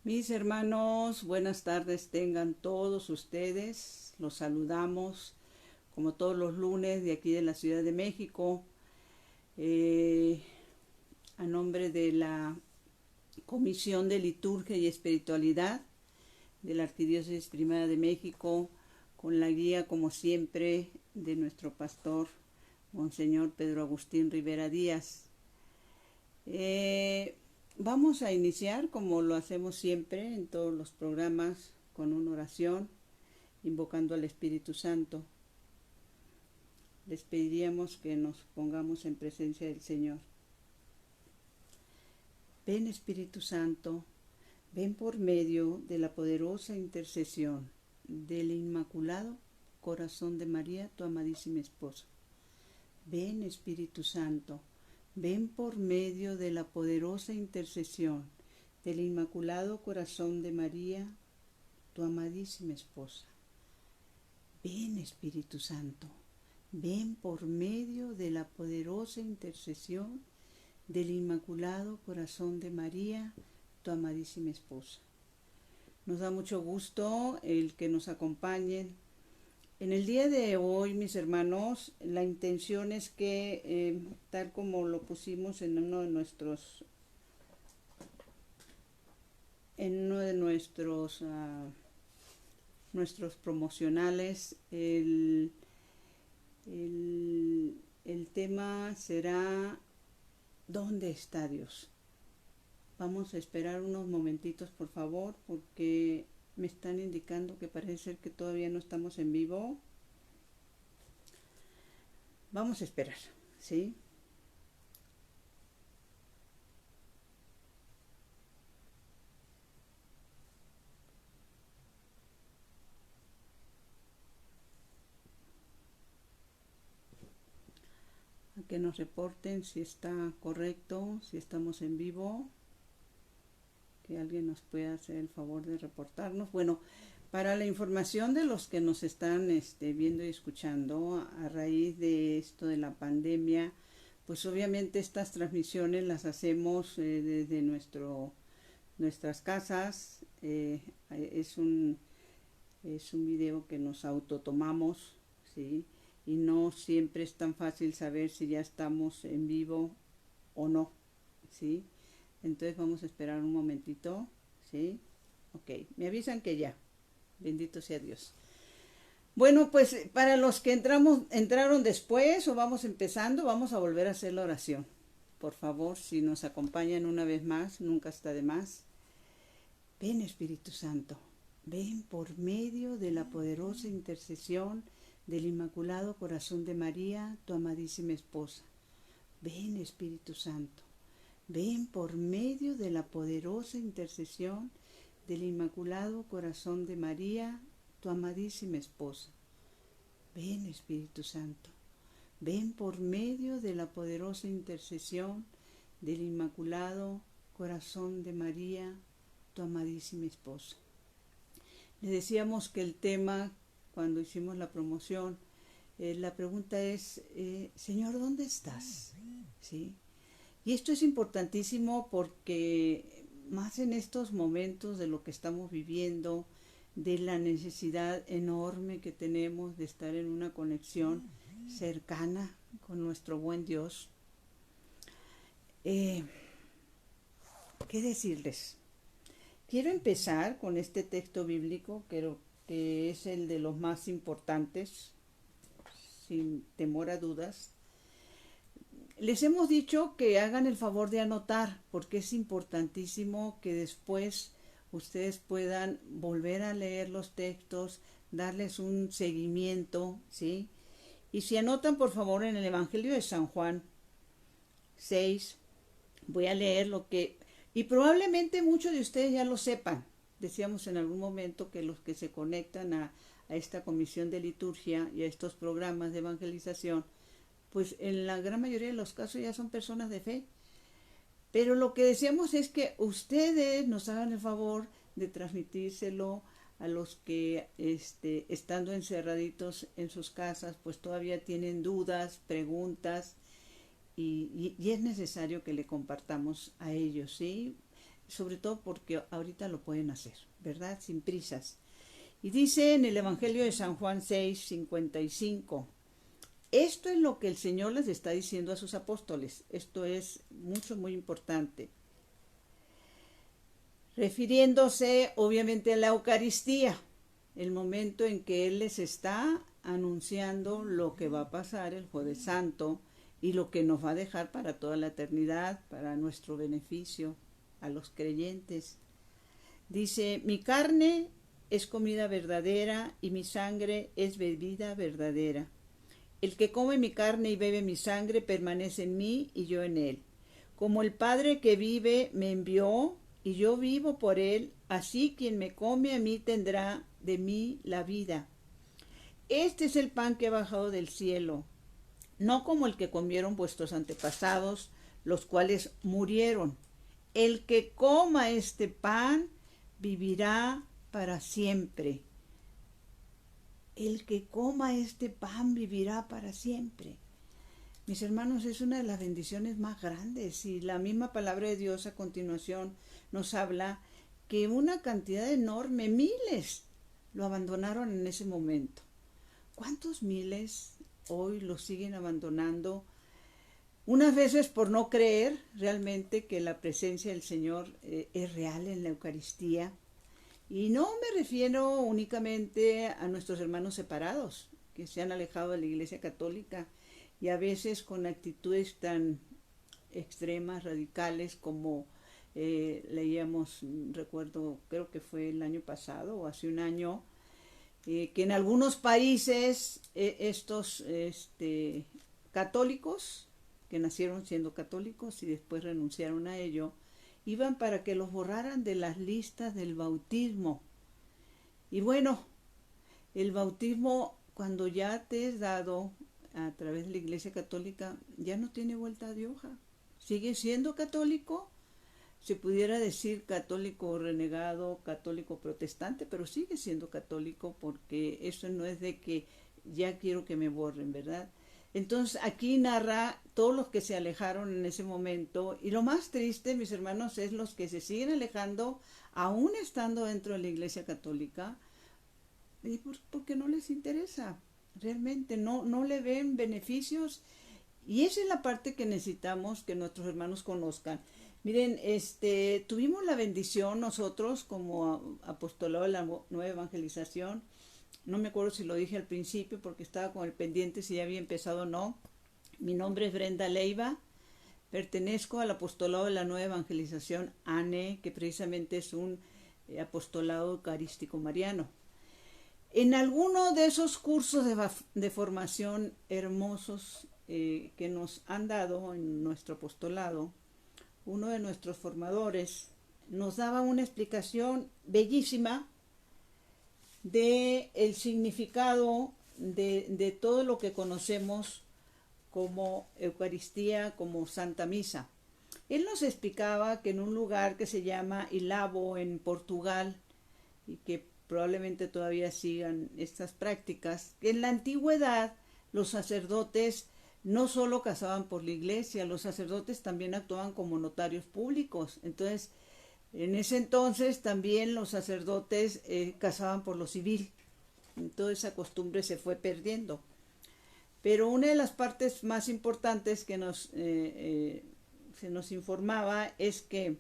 Mis hermanos, buenas tardes tengan todos ustedes. Los saludamos como todos los lunes de aquí de la Ciudad de México. eh, a nombre de la Comisión de Liturgia y Espiritualidad de la Arquidiócesis Primada de México, con la guía, como siempre, de nuestro pastor, Monseñor Pedro Agustín Rivera Díaz. Vamos a iniciar, como lo hacemos siempre en todos los programas, con una oración, invocando al Espíritu Santo. Les pediríamos que nos pongamos en presencia del Señor. Ven, Espíritu Santo, ven por medio de la poderosa intercesión del Inmaculado Corazón de María, tu amadísima esposa. Ven, Espíritu Santo, ven por medio de la poderosa intercesión del Inmaculado Corazón de María, tu amadísima esposa. Ven, Espíritu Santo, ven por medio de la poderosa intercesión del Inmaculado Corazón de María, tu amadísima esposa. Nos da mucho gusto el que nos acompañen. En el día de hoy, mis hermanos, la intención es que, tal como lo pusimos en uno de nuestros promocionales, el tema será ¿dónde está Dios? Vamos a esperar unos momentitos, por favor, porque me están indicando que parece ser que todavía no estamos en vivo. Vamos a esperar, ¿sí? A que nos reporten si está correcto, si estamos en vivo, que alguien nos pueda hacer el favor de reportarnos. Bueno, para la información de los que nos están viendo y escuchando a raíz de esto de la pandemia, pues obviamente estas transmisiones las hacemos desde nuestras casas. Es un video que nos autotomamos, ¿sí? Y no siempre es tan fácil saber si ya estamos en vivo o no, ¿sí? Entonces vamos a esperar un momentito, ¿sí? Ok, me avisan que ya. Bendito sea Dios. Bueno, pues para los que entraron después o vamos empezando, vamos a volver a hacer la oración. Por favor, si nos acompañan una vez más, nunca está de más. Ven, Espíritu Santo, ven por medio de la poderosa intercesión del Inmaculado Corazón de María, tu amadísima esposa. Ven, Espíritu Santo, ven por medio de la poderosa intercesión del Inmaculado Corazón de María, tu amadísima esposa. Ven, Espíritu Santo, ven por medio de la poderosa intercesión del Inmaculado Corazón de María, tu amadísima esposa. Le decíamos que el tema, cuando hicimos la promoción, la pregunta es, Señor, ¿dónde estás? ¿Sí? Y esto es importantísimo porque más en estos momentos de lo que estamos viviendo, de la necesidad enorme que tenemos de estar en una conexión cercana con nuestro buen Dios. ¿Qué decirles? Quiero empezar con este texto bíblico, creo que es el de los más importantes, sin temor a dudas. Les hemos dicho que hagan el favor de anotar, porque es importantísimo que después ustedes puedan volver a leer los textos, darles un seguimiento, ¿sí? Y si anotan, por favor, en el Evangelio de San Juan 6, voy a leer lo que... Y probablemente muchos de ustedes ya lo sepan. Decíamos en algún momento que los que se conectan a esta comisión de liturgia y a estos programas de evangelización, pues en la gran mayoría de los casos ya son personas de fe. Pero lo que decíamos es que ustedes nos hagan el favor de transmitírselo a los que estando encerraditos en sus casas, pues todavía tienen dudas, preguntas, y es necesario que le compartamos a ellos, ¿sí? sobre todo porque ahorita lo pueden hacer, ¿verdad? Sin prisas. Y dice en el Evangelio de San Juan 6:55, esto es lo que el Señor les está diciendo a sus apóstoles. Esto es muy importante. Refiriéndose obviamente a la Eucaristía, el momento en que Él les está anunciando lo que va a pasar el Jueves Santo y lo que nos va a dejar para toda la eternidad, para nuestro beneficio, a los creyentes. Dice, mi carne es comida verdadera y mi sangre es bebida verdadera. El que come mi carne y bebe mi sangre permanece en mí y yo en él. Como el Padre que vive me envió y yo vivo por él, así quien me come a mí tendrá de mí la vida. Este es el pan que ha bajado del cielo, no como el que comieron vuestros antepasados, los cuales murieron. El que coma este pan vivirá para siempre. El que coma este pan vivirá para siempre. Mis hermanos, es una de las bendiciones más grandes, y la misma palabra de Dios a continuación nos habla que una cantidad enorme, miles, lo abandonaron en ese momento. ¿Cuántos miles hoy lo siguen abandonando? Unas veces por no creer realmente que la presencia del Señor es real en la Eucaristía. Y no me refiero únicamente a nuestros hermanos separados, que se han alejado de la Iglesia Católica y a veces con actitudes tan extremas, radicales, como leíamos, recuerdo, creo que fue el año pasado o hace un año, que en algunos países estos católicos, que nacieron siendo católicos y después renunciaron a ello, iban para que los borraran de las listas del bautismo. Y bueno, el bautismo, cuando ya te es dado a través de la Iglesia Católica, ya no tiene vuelta de hoja. Sigue siendo católico, se pudiera decir católico renegado, católico protestante, pero sigue siendo católico, porque eso no es de que ya quiero que me borren, ¿verdad? Entonces aquí narra todos los que se alejaron en ese momento, y lo más triste, mis hermanos, es los que se siguen alejando aún estando dentro de la Iglesia Católica, y porque no les interesa, realmente no le ven beneficios, y esa es la parte que necesitamos que nuestros hermanos conozcan. Miren, tuvimos la bendición nosotros como apostolado de la Nueva Evangelización. No me acuerdo si lo dije al principio porque estaba con el pendiente si ya había empezado o no. Mi nombre es Brenda Leiva, pertenezco al apostolado de la Nueva Evangelización ANE, que precisamente es un apostolado eucarístico mariano. En alguno de esos cursos de formación hermosos que nos han dado en nuestro apostolado, uno de nuestros formadores nos daba una explicación bellísima de el significado de todo lo que conocemos como Eucaristía, como Santa Misa. Él nos explicaba que en un lugar que se llama Ilavo, en Portugal, y que probablemente todavía sigan estas prácticas, que en la antigüedad los sacerdotes no solo casaban por la iglesia, los sacerdotes también actuaban como notarios públicos. Entonces, en ese entonces también los sacerdotes casaban por lo civil. Toda esa costumbre se fue perdiendo. Pero una de las partes más importantes que se nos informaba es que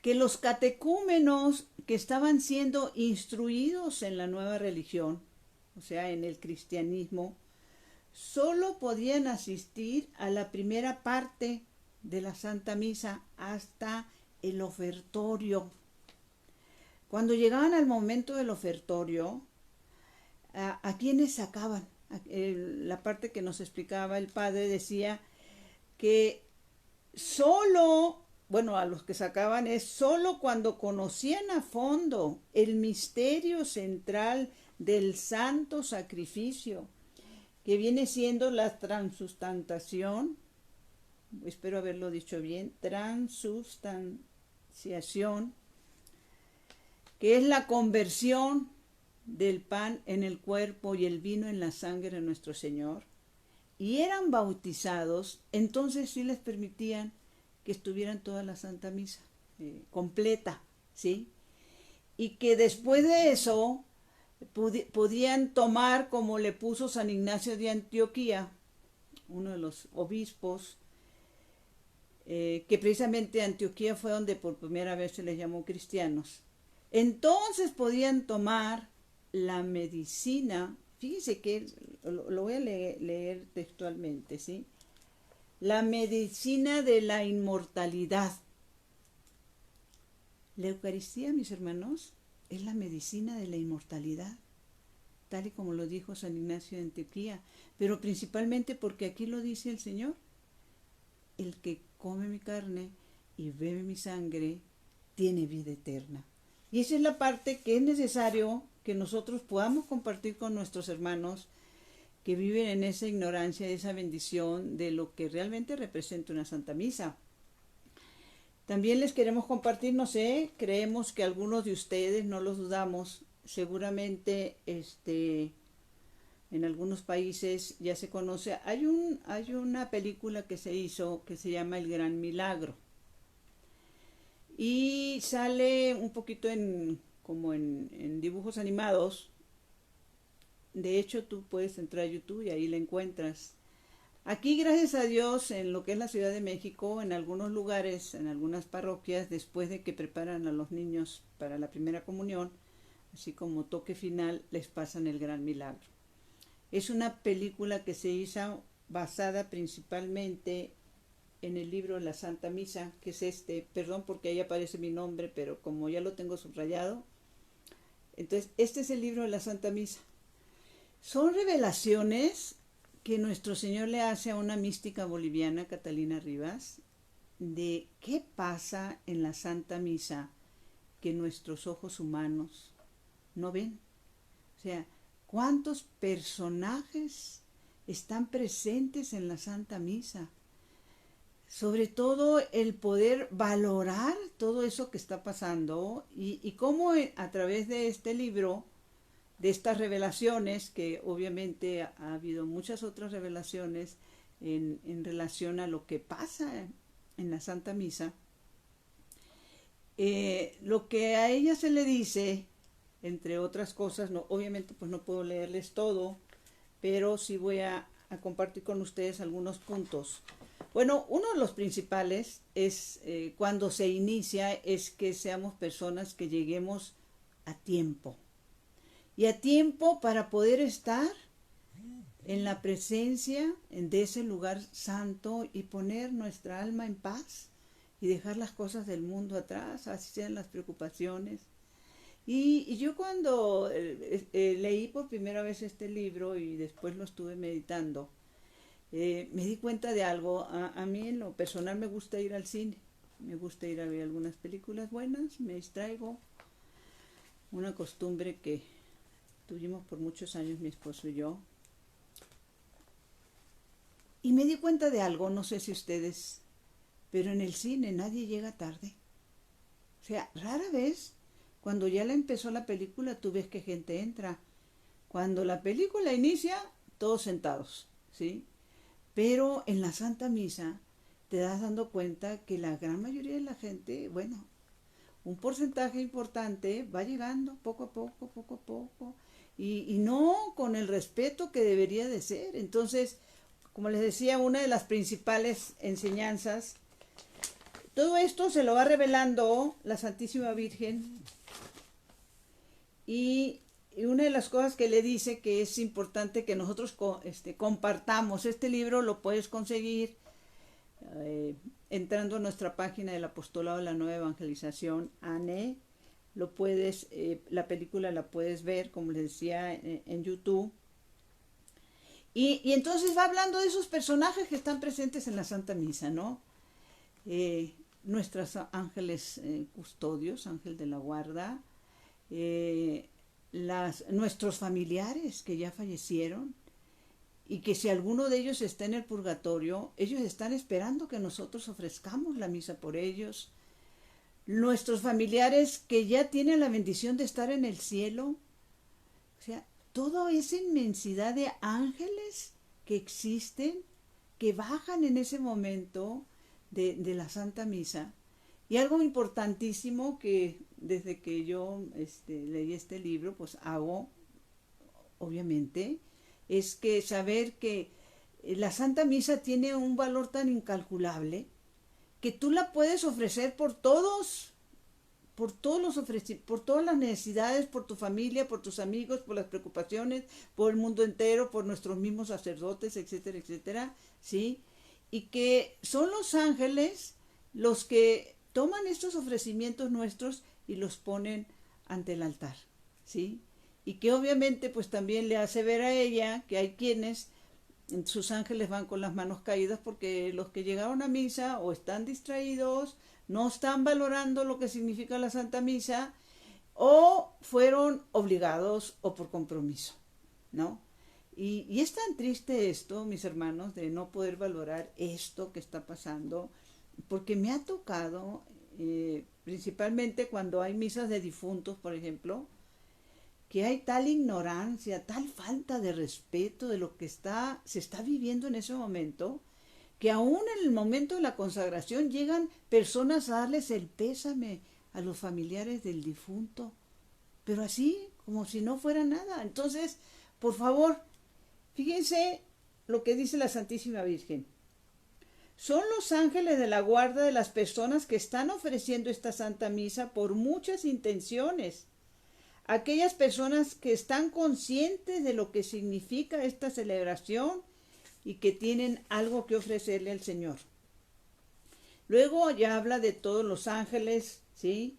los catecúmenos que estaban siendo instruidos en la nueva religión, o sea, en el cristianismo, solo podían asistir a la primera parte de la Santa Misa hasta el ofertorio. Cuando llegaban al momento del ofertorio, ¿a quiénes sacaban? La parte que nos explicaba el padre decía que a los que sacaban es solo cuando conocían a fondo el misterio central del santo sacrificio, que viene siendo la transustanciación, espero haberlo dicho bien, transustanciación, que es la conversión del pan en el cuerpo y el vino en la sangre de nuestro Señor, y eran bautizados, entonces sí les permitían que estuvieran toda la Santa Misa. completa, ¿sí? Y que después de eso podían tomar, como le puso San Ignacio de Antioquía, uno de los obispos, que precisamente Antioquía fue donde por primera vez se les llamó cristianos. Entonces podían tomar la medicina, fíjese que lo voy a leer textualmente, ¿sí? La medicina de la inmortalidad. La Eucaristía, mis hermanos, es la medicina de la inmortalidad, tal y como lo dijo San Ignacio de Antioquía, pero principalmente porque aquí lo dice el Señor: el que come mi carne y bebe mi sangre tiene vida eterna. Y esa es la parte que es necesario que nosotros podamos compartir con nuestros hermanos que viven en esa ignorancia, esa bendición de lo que realmente representa una Santa Misa. También les queremos compartir, no sé, creemos que algunos de ustedes, no los dudamos, seguramente en algunos países ya se conoce, hay una película que se hizo que se llama El Gran Milagro. Y sale un poquito como en dibujos animados. De hecho, tú puedes entrar a YouTube y ahí la encuentras. Aquí, gracias a Dios, en lo que es la Ciudad de México, en algunos lugares, en algunas parroquias, después de que preparan a los niños para la primera comunión, así como toque final, les pasan El Gran Milagro. Es una película que se hizo basada principalmente en el libro La Santa Misa, que es perdón porque ahí aparece mi nombre, pero como ya lo tengo subrayado, entonces este es el libro de la Santa Misa. Son revelaciones que nuestro Señor le hace a una mística boliviana, Catalina Rivas, de qué pasa en la Santa Misa que nuestros ojos humanos no ven. O sea, cuántos personajes están presentes en la Santa Misa. Sobre todo el poder valorar todo eso que está pasando y cómo a través de este libro, de estas revelaciones, que obviamente ha habido muchas otras revelaciones en relación a lo que pasa en la Santa Misa, lo que a ella se le dice, entre otras cosas, no, obviamente pues no puedo leerles todo, pero sí voy a compartir con ustedes algunos puntos. Bueno, uno de los principales es cuando se inicia es que seamos personas que lleguemos a tiempo. Y a tiempo para poder estar en la presencia de ese lugar santo y poner nuestra alma en paz y dejar las cosas del mundo atrás, así sean las preocupaciones. Y yo cuando leí por primera vez este libro y después lo estuve meditando, me di cuenta de algo. A mí en lo personal me gusta ir al cine, me gusta ir a ver algunas películas buenas, me distraigo, una costumbre que tuvimos por muchos años mi esposo y yo. Y me di cuenta de algo, no sé si ustedes, pero en el cine nadie llega tarde. O sea, rara vez, cuando ya la empezó la película, tú ves que gente entra. Cuando la película inicia, todos sentados, ¿sí? Pero en la Santa Misa te das dando cuenta que la gran mayoría de la gente, bueno, un porcentaje importante va llegando poco a poco, y no con el respeto que debería de ser. Entonces, como les decía, una de las principales enseñanzas, todo esto se lo va revelando la Santísima Virgen, y una de las cosas que le dice que es importante que nosotros compartamos. Este libro lo puedes conseguir entrando a nuestra página del Apostolado de la Nueva Evangelización, ANE. Lo puedes, la película la puedes ver, como les decía, en YouTube. Y entonces va hablando de esos personajes que están presentes en la Santa Misa, ¿no? Nuestros ángeles custodios, ángel de la guarda, nuestros familiares que ya fallecieron, y que si alguno de ellos está en el purgatorio, ellos están esperando que nosotros ofrezcamos la misa por ellos. Nuestros familiares que ya tienen la bendición de estar en el cielo. O sea, toda esa inmensidad de ángeles que existen, que bajan en ese momento de la Santa Misa. Y algo importantísimo que desde que yo leí este libro, pues hago, obviamente, es que saber que la Santa Misa tiene un valor tan incalculable que tú la puedes ofrecer por todas las necesidades, por tu familia, por tus amigos, por las preocupaciones, por el mundo entero, por nuestros mismos sacerdotes, etcétera, etcétera, ¿sí? Y que son los ángeles los que toman estos ofrecimientos nuestros y los ponen ante el altar, ¿sí? Y que obviamente pues también le hace ver a ella que hay quienes sus ángeles van con las manos caídas porque los que llegaron a misa o están distraídos, no están valorando lo que significa la Santa Misa o fueron obligados o por compromiso, ¿no? Y es tan triste esto, mis hermanos, de no poder valorar esto que está pasando, porque me ha tocado, principalmente cuando hay misas de difuntos, por ejemplo, que hay tal ignorancia, tal falta de respeto de lo que se está viviendo en ese momento, que aún en el momento de la consagración llegan personas a darles el pésame a los familiares del difunto, pero así, como si no fuera nada. Entonces, por favor, fíjense lo que dice la Santísima Virgen. Son los ángeles de la guarda de las personas que están ofreciendo esta Santa Misa por muchas intenciones. Aquellas personas que están conscientes de lo que significa esta celebración y que tienen algo que ofrecerle al Señor. Luego ya habla de todos los ángeles, ¿sí?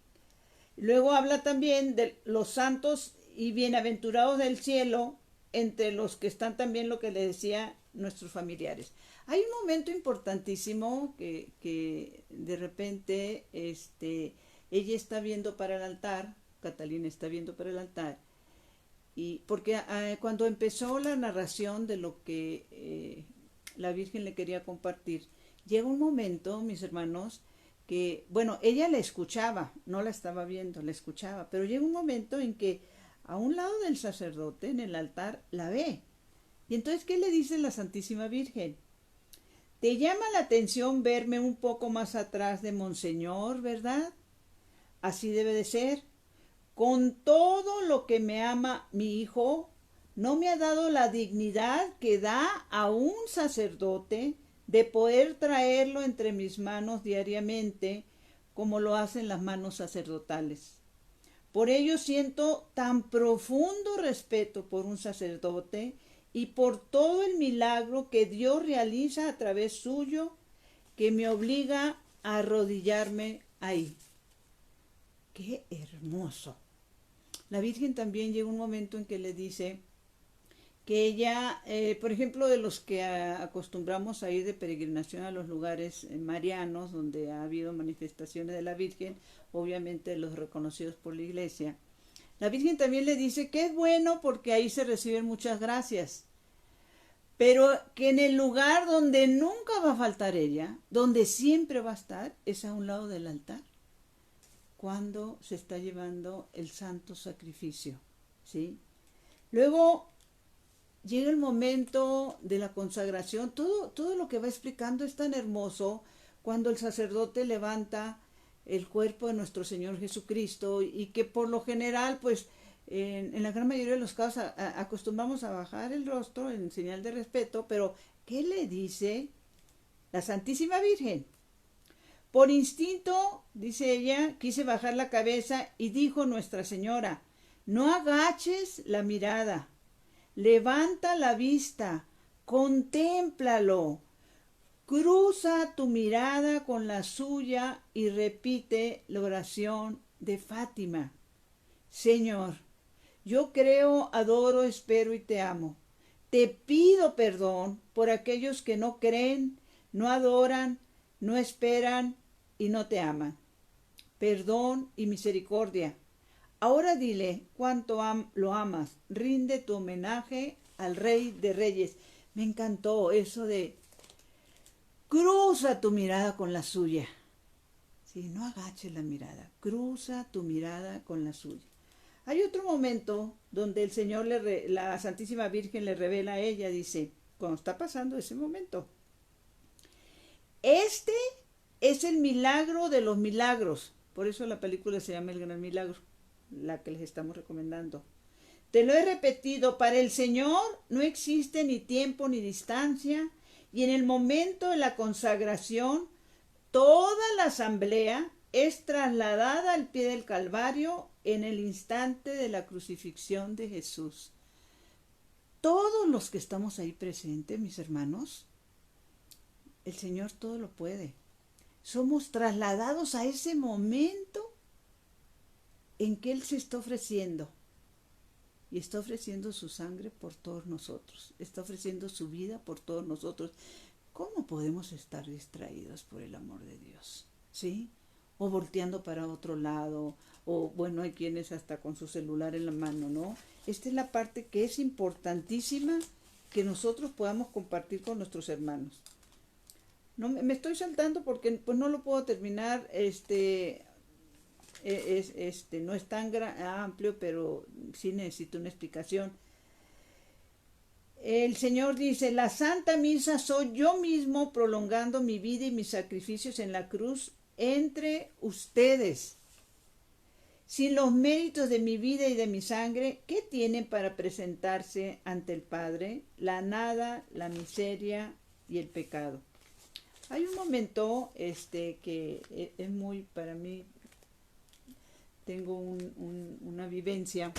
Luego habla también de los santos y bienaventurados del cielo, entre los que están también lo que le decía nuestros familiares. Hay un momento importantísimo que de repente ella está viendo para el altar, Catalina está viendo para el altar, y porque cuando empezó la narración de lo que la Virgen le quería compartir, llega un momento, mis hermanos, que, bueno, ella la escuchaba, no la estaba viendo, la escuchaba, pero llega un momento en que a un lado del sacerdote, en el altar, la ve. Y entonces, ¿qué le dice la Santísima Virgen? Te llama la atención verme un poco más atrás de Monseñor, ¿verdad? Así debe de ser. Con todo lo que me ama mi hijo, no me ha dado la dignidad que da a un sacerdote de poder traerlo entre mis manos diariamente, como lo hacen las manos sacerdotales. Por ello siento tan profundo respeto por un sacerdote y por todo el milagro que Dios realiza a través suyo, que me obliga a arrodillarme ahí. ¡Qué hermoso! La Virgen también llega un momento en que le dice que ella, por ejemplo, de los que acostumbramos a ir de peregrinación a los lugares marianos, donde ha habido manifestaciones de la Virgen, obviamente los reconocidos por la Iglesia, la Virgen también le dice que es bueno porque ahí se reciben muchas gracias, pero que en el lugar donde nunca va a faltar ella, donde siempre va a estar, es a un lado del altar, cuando se está llevando el santo sacrificio, ¿sí? Luego llega el momento de la consagración, todo lo que va explicando es tan hermoso cuando el sacerdote levanta el cuerpo de nuestro Señor Jesucristo y que por lo general, pues, en la gran mayoría de los casos acostumbramos a bajar el rostro en señal de respeto, pero ¿qué le dice la Santísima Virgen? Por instinto, dice ella, quise bajar la cabeza y dijo Nuestra Señora, no agaches la mirada, levanta la vista, contémplalo, cruza tu mirada con la suya y repite la oración de Fátima. Señor, yo creo, adoro, espero y te amo. Te pido perdón por aquellos que no creen, no adoran, no esperan y no te aman. Perdón y misericordia. Ahora dile cuánto lo amas. Rinde tu homenaje al Rey de Reyes. Me encantó eso de cruza tu mirada con la suya. Sí, no agaches la mirada. Cruza tu mirada con la suya. Hay otro momento donde el Señor, la Santísima Virgen le revela a ella, dice, cuando está pasando ese momento, este es el milagro de los milagros. Por eso la película se llama El Gran Milagro, la que les estamos recomendando. Te lo he repetido, para el Señor no existe ni tiempo ni distancia, y en el momento de la consagración, toda la asamblea es trasladada al pie del Calvario en el instante de la crucifixión de Jesús. Todos los que estamos ahí presentes, mis hermanos, el Señor todo lo puede. Somos trasladados a ese momento en que Él se está ofreciendo. Y está ofreciendo su sangre por todos nosotros. Está ofreciendo su vida por todos nosotros. ¿Cómo podemos estar distraídos por el amor de Dios? ¿Sí? O volteando para otro lado. O bueno, hay quienes hasta con su celular en la mano, ¿no? Esta es la parte que es importantísima que nosotros podamos compartir con nuestros hermanos. No, me estoy saltando porque pues no lo puedo terminar, no es tan amplio, pero sí necesito una explicación. El Señor dice, la Santa Misa soy yo mismo prolongando mi vida y mis sacrificios en la cruz entre ustedes. Sin los méritos de mi vida y de mi sangre, ¿qué tienen para presentarse ante el Padre? La nada, la miseria y el pecado. Hay un momento que es muy, para mí, tengo una vivencia,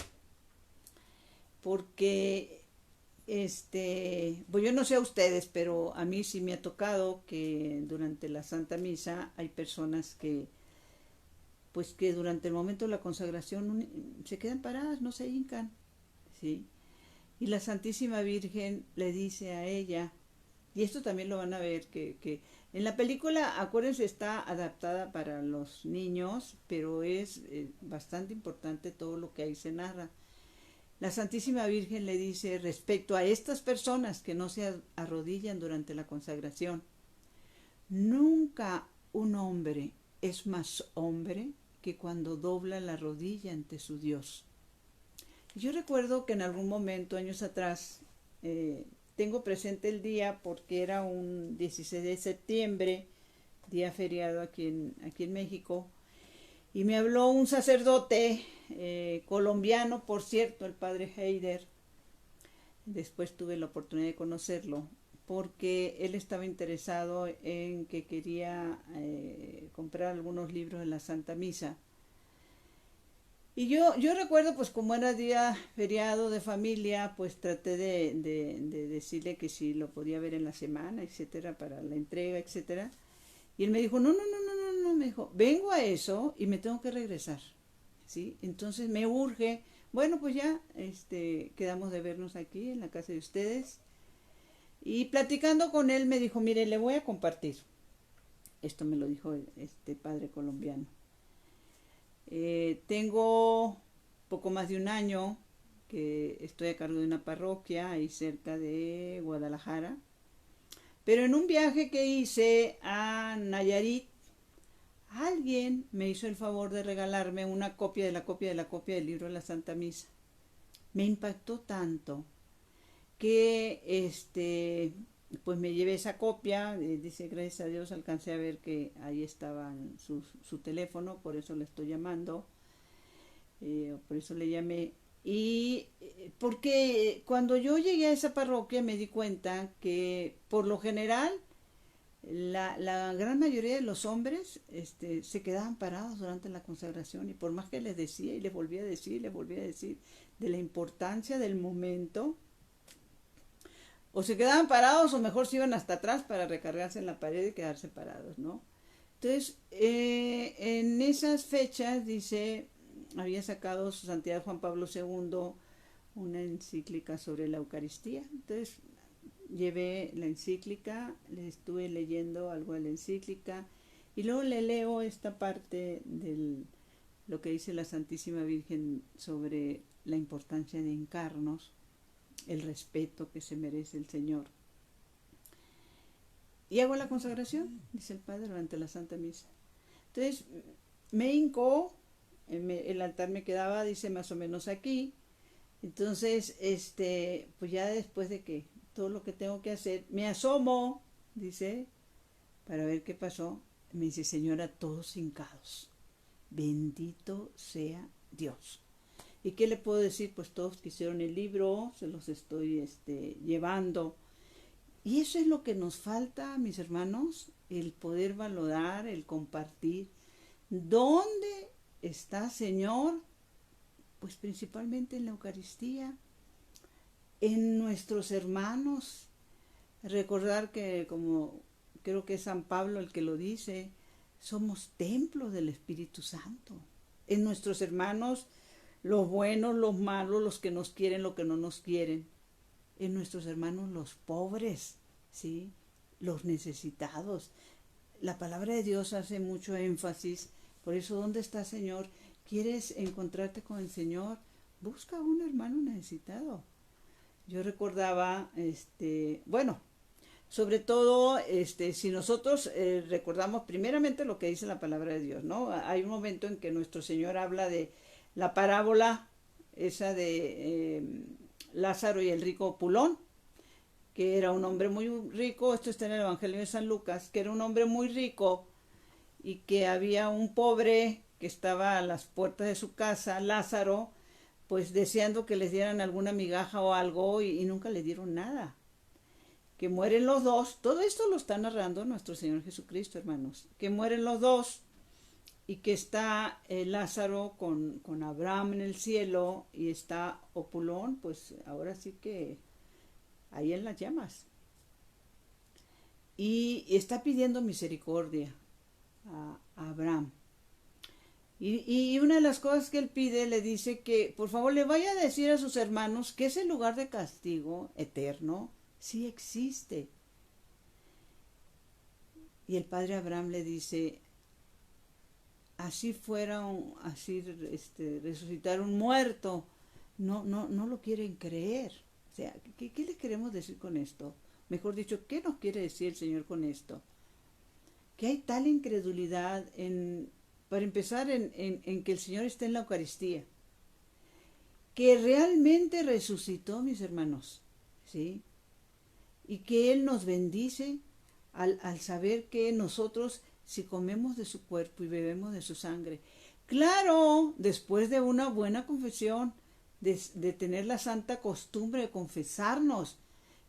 porque pues yo no sé a ustedes, pero a mí sí me ha tocado que durante la Santa Misa hay personas que pues que durante el momento de la consagración se quedan paradas, no se hincan, ¿sí? Y la Santísima Virgen le dice a ella, y esto también lo van a ver, que en la película, acuérdense, está adaptada para los niños, pero es bastante importante todo lo que ahí se narra. La Santísima Virgen le dice respecto a estas personas que no se arrodillan durante la consagración, nunca un hombre es más hombre que cuando dobla la rodilla ante su Dios. Yo recuerdo que en algún momento, años atrás, tengo presente el día porque era un 16 de septiembre, día feriado aquí en México, y me habló un sacerdote colombiano, por cierto, el padre Heider. Después tuve la oportunidad de conocerlo, porque él estaba interesado en que quería comprar algunos libros de la Santa Misa. Y yo recuerdo, pues como era día feriado de familia, pues traté de decirle que si lo podía ver en la semana, etcétera, para la entrega, etcétera. Y él me dijo, no, me dijo, vengo a eso y me tengo que regresar, ¿sí? Entonces me urge, bueno, pues ya, quedamos de vernos aquí en la casa de ustedes. Y platicando con él me dijo, mire, le voy a compartir. Esto me lo dijo este padre colombiano. Tengo poco más de un año que estoy a cargo de una parroquia ahí cerca de Guadalajara. Pero en un viaje que hice a Nayarit, alguien me hizo el favor de regalarme una copia de la copia de la copia del libro de la Santa Misa. Me impactó tanto que pues me llevé esa copia, dice gracias a Dios alcancé a ver que ahí estaba su teléfono, por eso le estoy llamando, por eso le llamé. Y porque cuando yo llegué a esa parroquia me di cuenta que por lo general la gran mayoría de los hombres se quedaban parados durante la consagración, y por más que les decía y les volvía a decir, de la importancia del momento, o se quedaban parados o mejor se iban hasta atrás para recargarse en la pared y quedarse parados, ¿no? Entonces, en esas fechas, dice, había sacado su santidad Juan Pablo II una encíclica sobre la Eucaristía. Entonces, llevé la encíclica, le estuve leyendo algo de la encíclica y luego le leo esta parte de lo que dice la Santísima Virgen sobre la importancia de hincarnos, el respeto que se merece el Señor. Y hago la consagración, dice el Padre, durante la Santa Misa. Entonces me hincó, el altar me quedaba, dice, más o menos aquí. Entonces, pues ya después de que todo lo que tengo que hacer, me asomo, dice, para ver qué pasó. me dice, señora, todos hincados. Bendito sea Dios. ¿Y qué le puedo decir? Pues todos quisieron el libro, se los estoy llevando. Y eso es lo que nos falta, mis hermanos, el poder valorar, el compartir. ¿Dónde está, Señor? Pues principalmente en la Eucaristía, en nuestros hermanos. Recordar que, como creo que es San Pablo el que lo dice, somos templos del Espíritu Santo. En nuestros hermanos, los buenos, los malos, los que nos quieren, los que no nos quieren. En nuestros hermanos, los pobres, ¿sí? Los necesitados. La palabra de Dios hace mucho énfasis. Por eso, ¿dónde está, Señor? ¿Quieres encontrarte con el Señor? Busca a un hermano necesitado. Yo recordaba, bueno, sobre todo, si nosotros recordamos primeramente lo que dice la palabra de Dios, ¿no? Hay un momento en que nuestro Señor habla de la parábola, esa de Lázaro y el rico opulón, que era un hombre muy rico. Esto está en el Evangelio de San Lucas, que era un hombre muy rico y que había un pobre que estaba a las puertas de su casa, Lázaro, pues deseando que les dieran alguna migaja o algo, y nunca le dieron nada. Que mueren los dos, todo esto lo está narrando nuestro Señor Jesucristo, hermanos, que mueren los dos y que está Lázaro con Abraham en el cielo, y está opulón, pues ahora sí que ahí en las llamas. Y está pidiendo misericordia a Abraham. Y una de las cosas que él pide, le dice que por favor le vaya a decir a sus hermanos que ese lugar de castigo eterno sí existe. Y el padre Abraham le dice, así fuera, resucitar un muerto, no lo quieren creer. O sea, ¿qué le queremos decir con esto? Mejor dicho, ¿qué nos quiere decir el Señor con esto? Que hay tal incredulidad para empezar, en que el Señor está en la Eucaristía, que realmente resucitó, mis hermanos, ¿sí? Y que Él nos bendice al saber que nosotros, si comemos de su cuerpo y bebemos de su sangre, claro, después de una buena confesión, de tener la santa costumbre de confesarnos.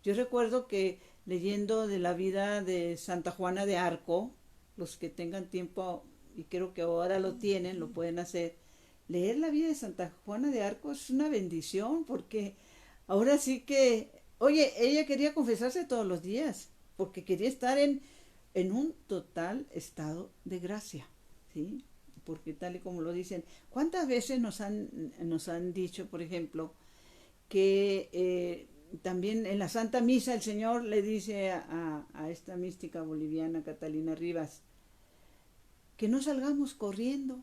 Yo recuerdo que leyendo de la vida de Santa Juana de Arco, los que tengan tiempo, y creo que ahora lo tienen, lo pueden hacer, leer la vida de Santa Juana de Arco es una bendición, porque ahora sí que, oye, ella quería confesarse todos los días, porque quería estar en un total estado de gracia, ¿sí? Porque tal y como lo dicen, ¿cuántas veces nos han dicho, por ejemplo, que también en la Santa Misa el Señor le dice a esta mística boliviana, Catalina Rivas, que no salgamos corriendo,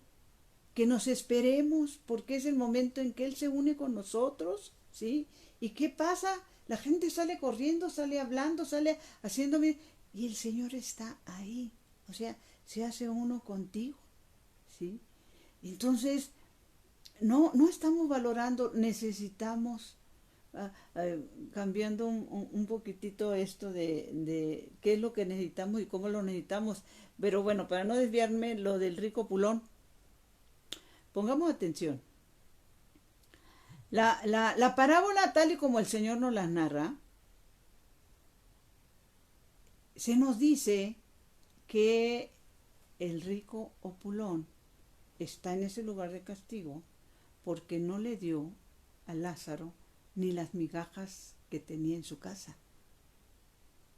que nos esperemos, porque es el momento en que Él se une con nosotros, ¿sí? ¿Y qué pasa? La gente sale corriendo, sale hablando, sale haciéndome, y el Señor está ahí, o sea, se hace uno contigo, ¿sí? Entonces, no estamos valorando, necesitamos, cambiando un poquitito esto de qué es lo que necesitamos y cómo lo necesitamos. Pero bueno, para no desviarme, lo del rico pulón, pongamos atención. La parábola, tal y como el Señor nos la narra, se nos dice que el rico opulón está en ese lugar de castigo porque no le dio a Lázaro ni las migajas que tenía en su casa.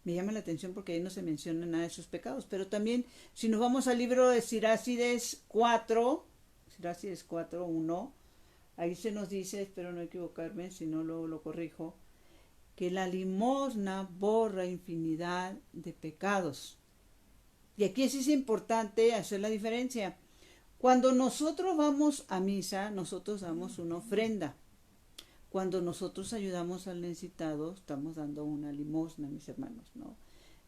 Me llama la atención porque ahí no se menciona nada de sus pecados, pero también si nos vamos al libro de Sirácides 4, Sirácides 4:1, ahí se nos dice, espero no equivocarme, si no lo corrijo, que la limosna borra infinidad de pecados. Y aquí sí es importante hacer la diferencia. Cuando nosotros vamos a misa, nosotros damos una ofrenda. Cuando nosotros ayudamos al necesitado, estamos dando una limosna, mis hermanos, ¿no?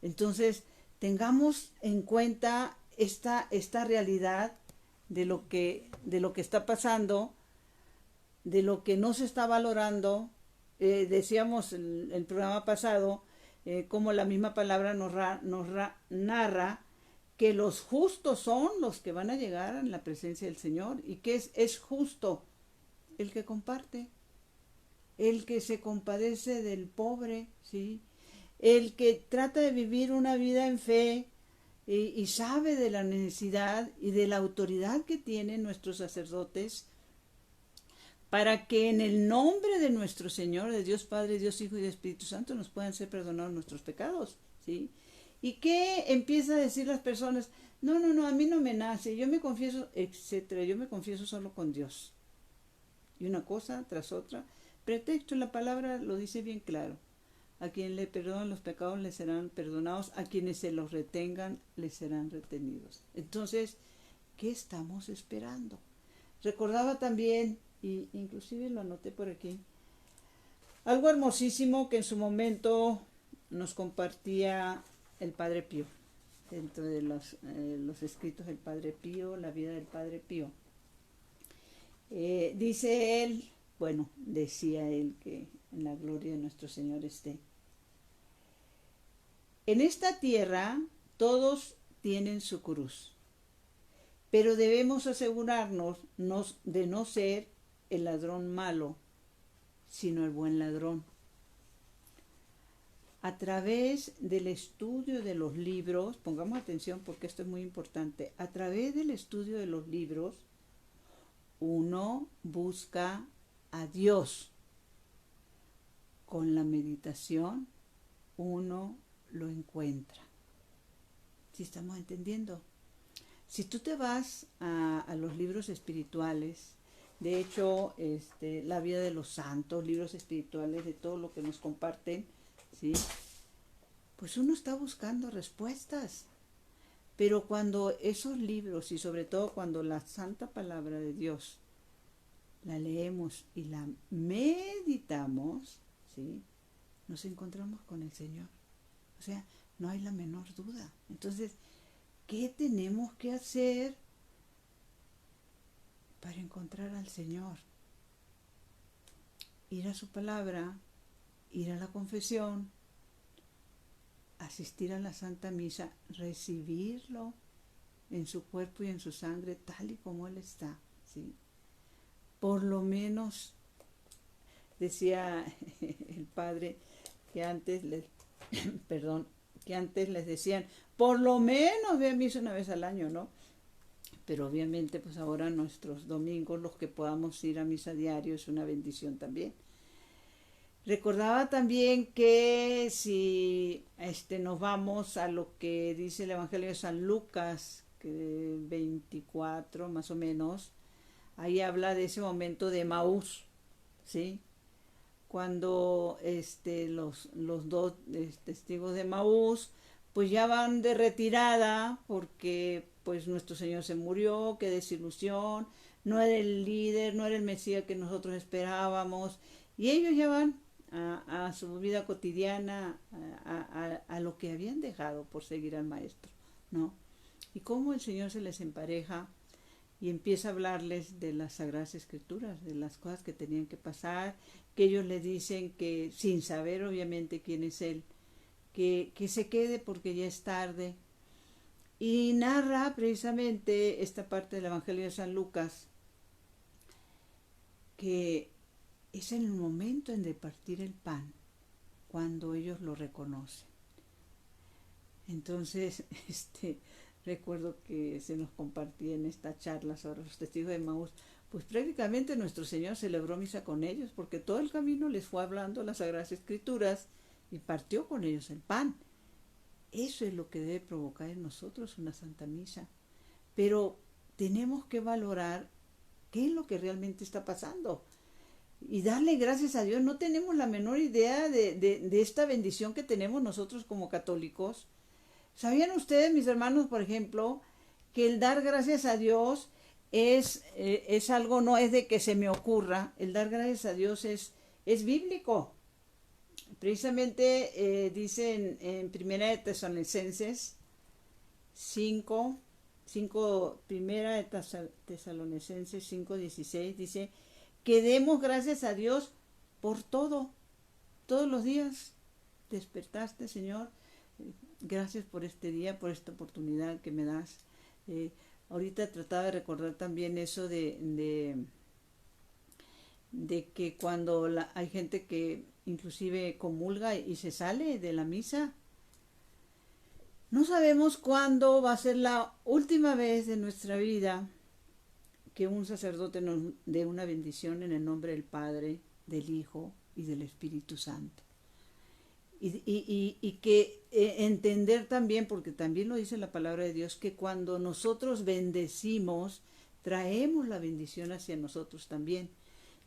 Entonces, tengamos en cuenta esta realidad de lo que está pasando, de lo que no se está valorando. Decíamos el programa pasado, como la misma palabra nos narra que los justos son los que van a llegar en la presencia del Señor. ¿Y qué es justo? El que comparte, el que se compadece del pobre, ¿sí? El que trata de vivir una vida en fe y sabe de la necesidad y de la autoridad que tienen nuestros sacerdotes para que en el nombre de nuestro Señor, de Dios Padre, Dios Hijo y de Espíritu Santo, nos puedan ser perdonados nuestros pecados, ¿sí? ¿Y qué empieza a decir las personas? No, no, no, a mí no me nace, yo me confieso, etcétera, yo me confieso solo con Dios. Y una cosa tras otra. Pretexto, la palabra lo dice bien claro. A quien le perdonan los pecados les serán perdonados, a quienes se los retengan les serán retenidos. Entonces, ¿qué estamos esperando? Recordaba también, y inclusive lo anoté por aquí, algo hermosísimo que en su momento nos compartía el Padre Pío, dentro de los escritos del Padre Pío, la vida del Padre Pío. Dice él, bueno, decía él que en la gloria de nuestro Señor esté. En esta tierra todos tienen su cruz, pero debemos asegurarnos de no ser el ladrón malo, sino el buen ladrón. A través del estudio de los libros, pongamos atención porque esto es muy importante, a través del estudio de los libros, uno busca a Dios. Con la meditación, uno lo encuentra. ¿Sí estamos entendiendo? Si tú te vas a los libros espirituales, de hecho, la vida de los santos, libros espirituales, de todo lo que nos comparten, ¿sí? Pues uno está buscando respuestas. Pero cuando esos libros, y sobre todo cuando la santa palabra de Dios, la leemos y la meditamos, ¿sí? Nos encontramos con el Señor. O sea, no hay la menor duda. Entonces, ¿qué tenemos que hacer para encontrar al Señor? Ir a su palabra, ir a la confesión, asistir a la Santa Misa, recibirlo en su cuerpo y en su sangre tal y como Él está, ¿sí? Por lo menos, decía el Padre, que antes les decían, por lo menos ve a misa una vez al año, ¿no? Pero obviamente pues ahora nuestros domingos, los que podamos ir a misa diario, es una bendición también. Recordaba también que si nos vamos a lo que dice el Evangelio de San Lucas, que 24 más o menos, ahí habla de ese momento de Emaús, ¿sí? Cuando los dos testigos de Emaús pues ya van de retirada porque pues nuestro Señor se murió, qué desilusión, no era el líder, no era el Mesías que nosotros esperábamos, y ellos ya van a su vida cotidiana, a lo que habían dejado por seguir al Maestro, ¿no? Y cómo el Señor se les empareja y empieza a hablarles de las Sagradas Escrituras, de las cosas que tenían que pasar, que ellos le dicen que, sin saber obviamente quién es Él, que se quede porque ya es tarde. Y narra precisamente esta parte del Evangelio de San Lucas, que es en el momento en de partir el pan, cuando ellos lo reconocen. Entonces, recuerdo que se nos compartía en esta charla sobre los testigos de Emaús, pues prácticamente nuestro Señor celebró misa con ellos, porque todo el camino les fue hablando las Sagradas Escrituras y partió con ellos el pan. Eso es lo que debe provocar en nosotros una Santa Misa. Pero tenemos que valorar qué es lo que realmente está pasando y darle gracias a Dios. No tenemos la menor idea de esta bendición que tenemos nosotros como católicos. ¿Sabían ustedes, mis hermanos, por ejemplo, que el dar gracias a Dios es algo, no es de que se me ocurra? El dar gracias a Dios es bíblico. Precisamente dice en Primera de Tesalonicenses 5, Primera de Tesalonicenses 5:16, dice que demos gracias a Dios por todo, todos los días. Despertaste, Señor, gracias por este día, por esta oportunidad que me das. Eh, Ahorita trataba de recordar también eso de que cuando hay gente que inclusive comulga y se sale de la misa, no sabemos cuándo va a ser la última vez de nuestra vida que un sacerdote nos dé una bendición en el nombre del Padre, del Hijo y del Espíritu Santo. Y que entender también, porque también lo dice la palabra de Dios, que cuando nosotros bendecimos, traemos la bendición hacia nosotros también.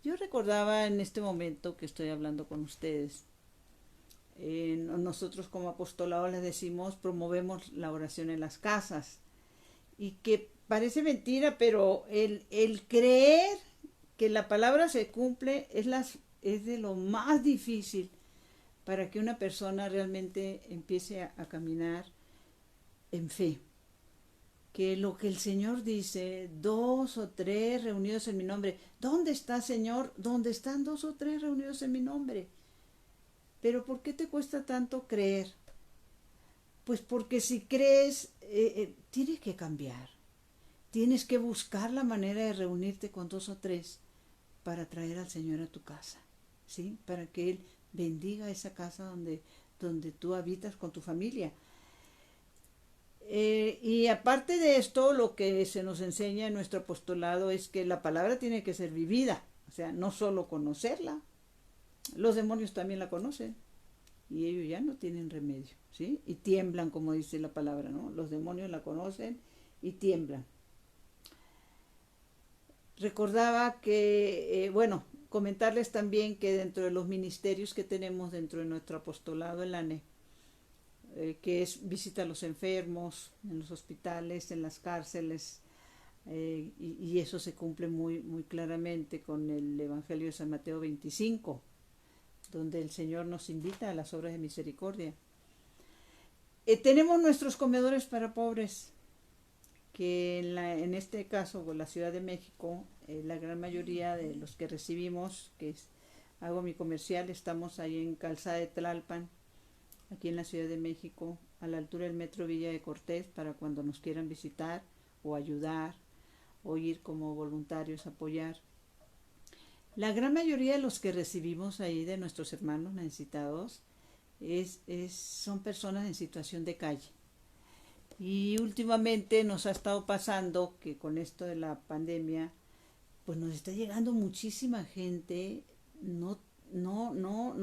Yo recordaba en este momento que estoy hablando con ustedes, nosotros como apostolado les decimos, promovemos la oración en las casas, y que parece mentira, pero el creer que la palabra se cumple es de lo más difícil para que una persona realmente empiece a caminar en fe. Que lo que el Señor dice, 2 o 3 reunidos en mi nombre. ¿Dónde está, Señor? ¿Dónde están 2 o 3 reunidos en mi nombre? Pero ¿por qué te cuesta tanto creer? Pues porque si crees, tienes que cambiar. Tienes que buscar la manera de reunirte con 2 o 3 para traer al Señor a tu casa, ¿sí? Para que Él bendiga esa casa donde tú habitas con tu familia. Y aparte de esto, lo que se nos enseña en nuestro apostolado es que la palabra tiene que ser vivida, o sea, no solo conocerla. Los demonios también la conocen y ellos ya no tienen remedio, ¿sí? Y tiemblan, como dice la palabra, ¿no? Los demonios la conocen y tiemblan. Recordaba que, bueno, comentarles también que dentro de los ministerios que tenemos dentro de nuestro apostolado en la ANE, que es visita a los enfermos en los hospitales, en las cárceles, y eso se cumple muy, muy claramente con el Evangelio de San Mateo 25, donde el Señor nos invita a las obras de misericordia. Tenemos nuestros comedores para pobres, que en este caso, con la Ciudad de México, la gran mayoría de los que recibimos, hago mi comercial, estamos ahí en Calzada de Tlalpan, aquí en la Ciudad de México, a la altura del Metro Villa de Cortés, para cuando nos quieran visitar o ayudar o ir como voluntarios a apoyar. La gran mayoría de los que recibimos ahí de nuestros hermanos necesitados son personas en situación de calle. Y últimamente nos ha estado pasando que con esto de la pandemia, pues nos está llegando muchísima gente, no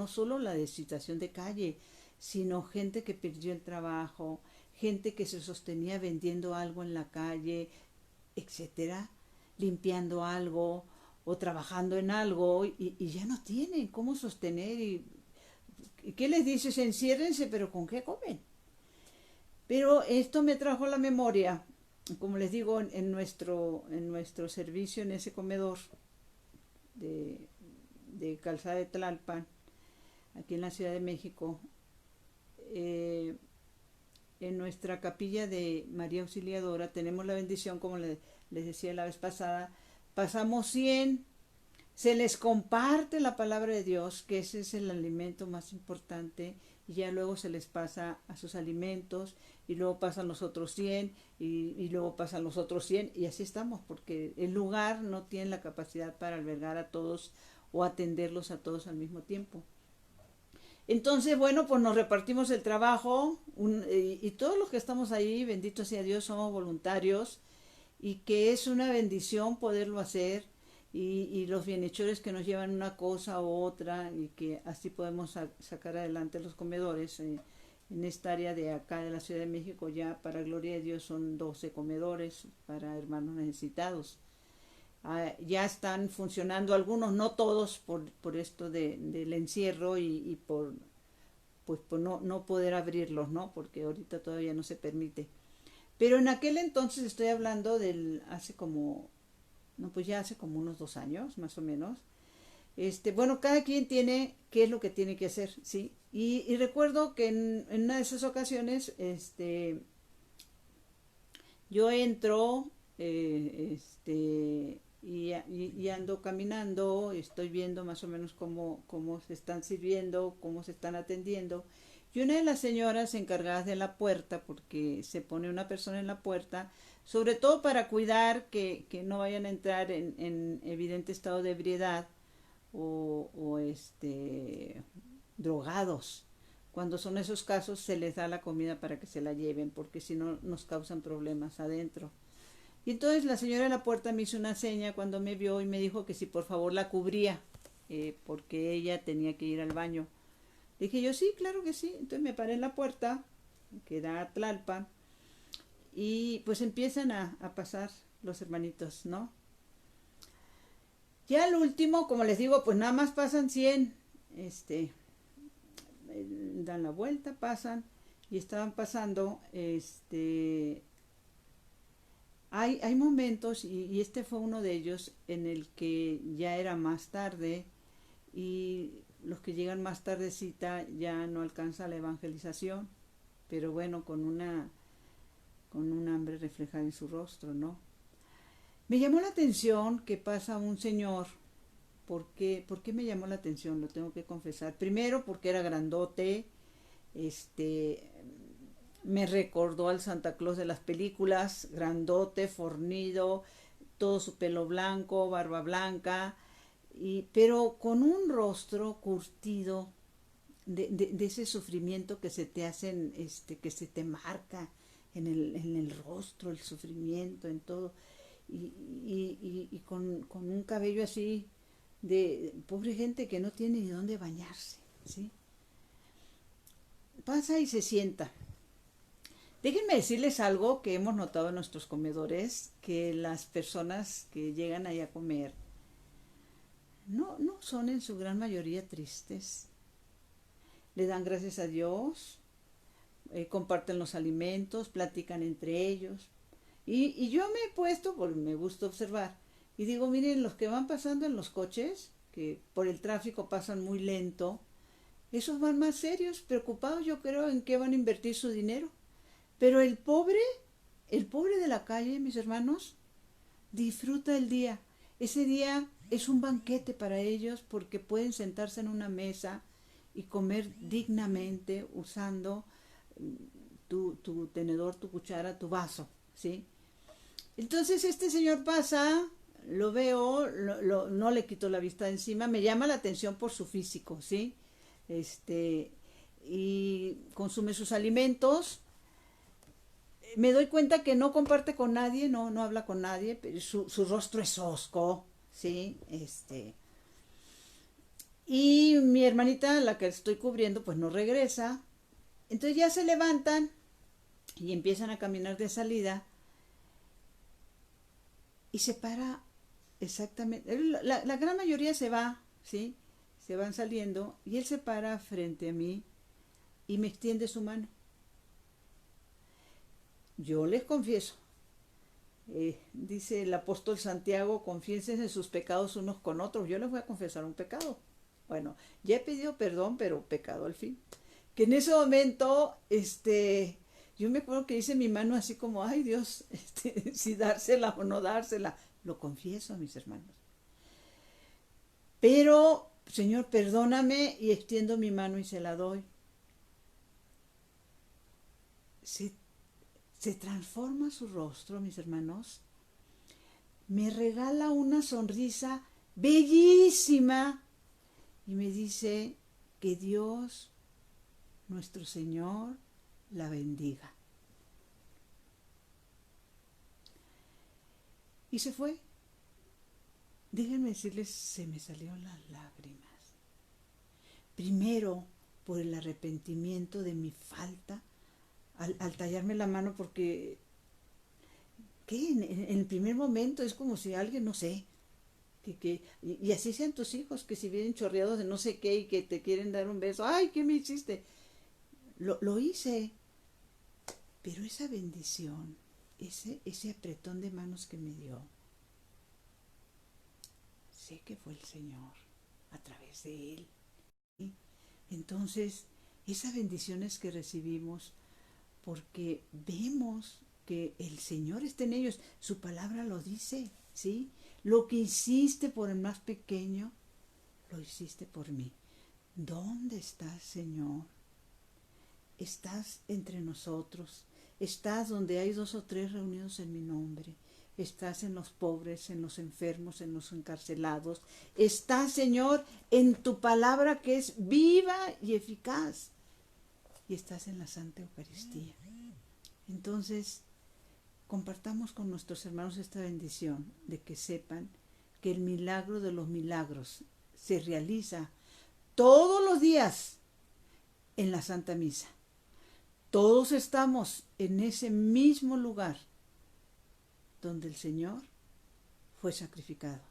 solo la de situación de calle, sino gente que perdió el trabajo, gente que se sostenía vendiendo algo en la calle, etcétera, limpiando algo o trabajando en algo y ya no tienen cómo sostener. ¿Y qué les dices? Enciérrense, pero ¿con qué comen? Pero esto me trajo a la memoria, como les digo, en nuestro servicio, en ese comedor de Calzada de Tlalpan, aquí en la Ciudad de México, en nuestra capilla de María Auxiliadora tenemos la bendición, como les decía la vez pasada, pasamos 100, se les comparte la palabra de Dios, que ese es el alimento más importante, y ya luego se les pasa a sus alimentos, y luego pasan los otros 100, y luego pasan los otros 100, y así estamos, porque el lugar no tiene la capacidad para albergar a todos o atenderlos a todos al mismo tiempo. Entonces, bueno, pues nos repartimos el trabajo y todos los que estamos ahí, bendito sea Dios, somos voluntarios y que es una bendición poderlo hacer y los bienhechores que nos llevan una cosa u otra y que así podemos sacar adelante los comedores. En esta área de acá de la Ciudad de México ya para gloria de Dios son 12 comedores para hermanos necesitados. Ya están funcionando algunos, no todos, por esto del encierro y por no poder abrirlos, ¿no? Porque ahorita todavía no se permite. Pero en aquel entonces estoy hablando hace como unos 2 años, más o menos. Bueno, cada quien tiene qué es lo que tiene que hacer, ¿sí? Y recuerdo que en una de esas ocasiones, yo entro, y ando caminando, estoy viendo más o menos cómo se están sirviendo, cómo se están atendiendo. Y una de las señoras encargadas de la puerta, porque se pone una persona en la puerta, sobre todo para cuidar que no vayan a entrar en evidente estado de ebriedad o drogados. Cuando son esos casos se les da la comida para que se la lleven, porque si no nos causan problemas adentro. Y entonces la señora de la puerta me hizo una seña cuando me vio y me dijo que si por favor la cubría, porque ella tenía que ir al baño. Dije yo, sí, claro que sí. Entonces me paré en la puerta, que da a Tlalpan, y pues empiezan a pasar los hermanitos, ¿no? Ya al último, como les digo, pues nada más pasan 100, dan la vuelta, pasan, y estaban pasando, hay momentos, y este fue uno de ellos, en el que ya era más tarde, y los que llegan más tardecita ya no alcanza la evangelización, pero bueno, con un hambre reflejada en su rostro, ¿no? Me llamó la atención que pasa un señor. ¿Por qué me llamó la atención? Lo tengo que confesar. Primero porque era grandote, este, me recordó al Santa Claus de las películas, grandote, fornido, todo su pelo blanco, barba blanca, pero con un rostro curtido de ese sufrimiento que se te hacen, que se te marca en el rostro, el sufrimiento, en todo, y con un cabello así de pobre gente que no tiene ni dónde bañarse, ¿sí? Pasa y se sienta. Déjenme decirles algo que hemos notado en nuestros comedores, que las personas que llegan ahí a comer no son en su gran mayoría tristes. Le dan gracias a Dios, comparten los alimentos, platican entre ellos. Y yo me he puesto, porque me gusta observar, y digo, miren, los que van pasando en los coches, que por el tráfico pasan muy lento, esos van más serios, preocupados yo creo en qué van a invertir su dinero. Pero el pobre de la calle, mis hermanos, disfruta el día. Ese día es un banquete para ellos porque pueden sentarse en una mesa y comer dignamente usando tu tenedor, tu cuchara, tu vaso, ¿sí? Entonces este señor pasa, lo veo, no le quito la vista de encima, me llama la atención por su físico, ¿sí? Este, y consume sus alimentos. Me doy cuenta que no comparte con nadie, no habla con nadie, pero su rostro es hosco, ¿sí? Y mi hermanita, la que estoy cubriendo, pues no regresa. Entonces ya se levantan y empiezan a caminar de salida y se para exactamente. La gran mayoría se va, ¿sí? Se van saliendo y él se para frente a mí y me extiende su mano. Yo les confieso, dice el apóstol Santiago, confiésense sus pecados unos con otros. Yo les voy a confesar un pecado. Bueno, ya he pedido perdón, pero pecado al fin. Que en ese momento, yo me acuerdo que hice mi mano así como, ay Dios, si dársela o no dársela. Lo confieso a mis hermanos. Pero, Señor, perdóname y extiendo mi mano y se la doy. Se, se transforma su rostro, mis hermanos. Me regala una sonrisa bellísima y me dice que Dios, nuestro Señor, la bendiga. Y se fue. Déjenme decirles, se me salieron las lágrimas. Primero, por el arrepentimiento de mi falta al tallarme la mano, porque ¿qué? En el primer momento es como si alguien, no sé, y así sean tus hijos, que si vienen chorreados de no sé qué y que te quieren dar un beso, ay, ¿qué me hiciste? Lo hice, pero esa bendición, ese apretón de manos que me dio, sé que fue el Señor, a través de Él. ¿Sí? Entonces, esas bendiciones que recibimos, porque vemos que el Señor está en ellos, su palabra lo dice, ¿sí? Lo que hiciste por el más pequeño, lo hiciste por mí. ¿Dónde estás, Señor? estás entre nosotros, estás donde hay 2 o 3 reunidos en mi nombre, estás en los pobres, en los enfermos, en los encarcelados, estás, Señor, en tu palabra que es viva y eficaz, y estás en la Santa Eucaristía. Entonces, compartamos con nuestros hermanos esta bendición de que sepan que el milagro de los milagros se realiza todos los días en la Santa Misa. Todos estamos en ese mismo lugar donde el Señor fue sacrificado.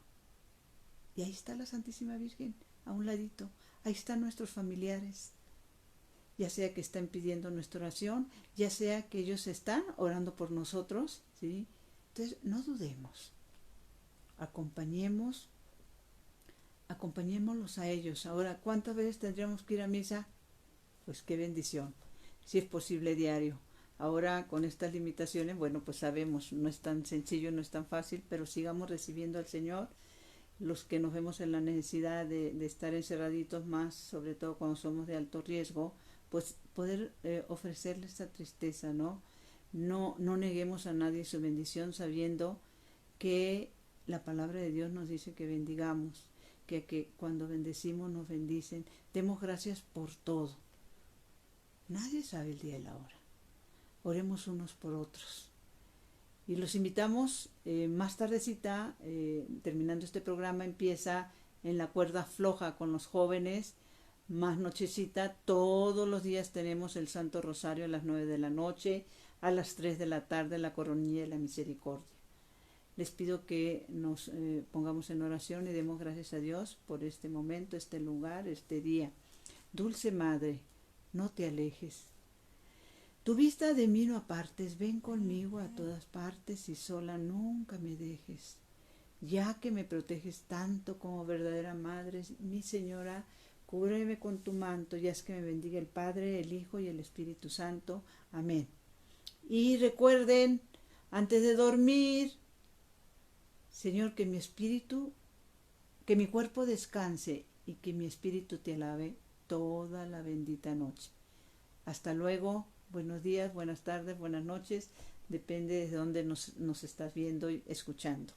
Y ahí está la Santísima Virgen, a un ladito. Ahí están nuestros familiares, ya sea que están pidiendo nuestra oración, ya sea que ellos están orando por nosotros, ¿sí? Entonces, no dudemos. Acompañémoslos a ellos. Ahora, ¿cuántas veces tendríamos que ir a misa? Pues qué bendición, si es posible diario. Ahora con estas limitaciones, bueno, pues sabemos, no es tan sencillo, no es tan fácil, pero sigamos recibiendo al Señor. Los que nos vemos en la necesidad de estar encerraditos más, sobre todo cuando somos de alto riesgo, pues poder ofrecerle esta tristeza, ¿no? No neguemos a nadie su bendición sabiendo que la palabra de Dios nos dice que bendigamos, que cuando bendecimos nos bendicen. Demos gracias por todo. Nadie sabe el día y la hora. Oremos unos por otros. Y los invitamos más tardecita, terminando este programa, empieza en la cuerda floja con los jóvenes, más nochecita, todos los días tenemos el Santo Rosario a las 9 de la noche, a las 3 de la tarde la Coronilla de la Misericordia. Les pido que nos pongamos en oración y demos gracias a Dios por este momento, este lugar, este día. Dulce Madre, no te alejes. Tu vista de mí no apartes, ven conmigo a todas partes y sola nunca me dejes. Ya que me proteges tanto como verdadera Madre, mi Señora, cúbreme con tu manto y haz que me bendiga el Padre, el Hijo y el Espíritu Santo. Amén. Y recuerden, antes de dormir, Señor, que mi cuerpo descanse y que mi espíritu te alabe toda la bendita noche. Hasta luego. Buenos días, buenas tardes, buenas noches, depende de dónde nos estás viendo y escuchando.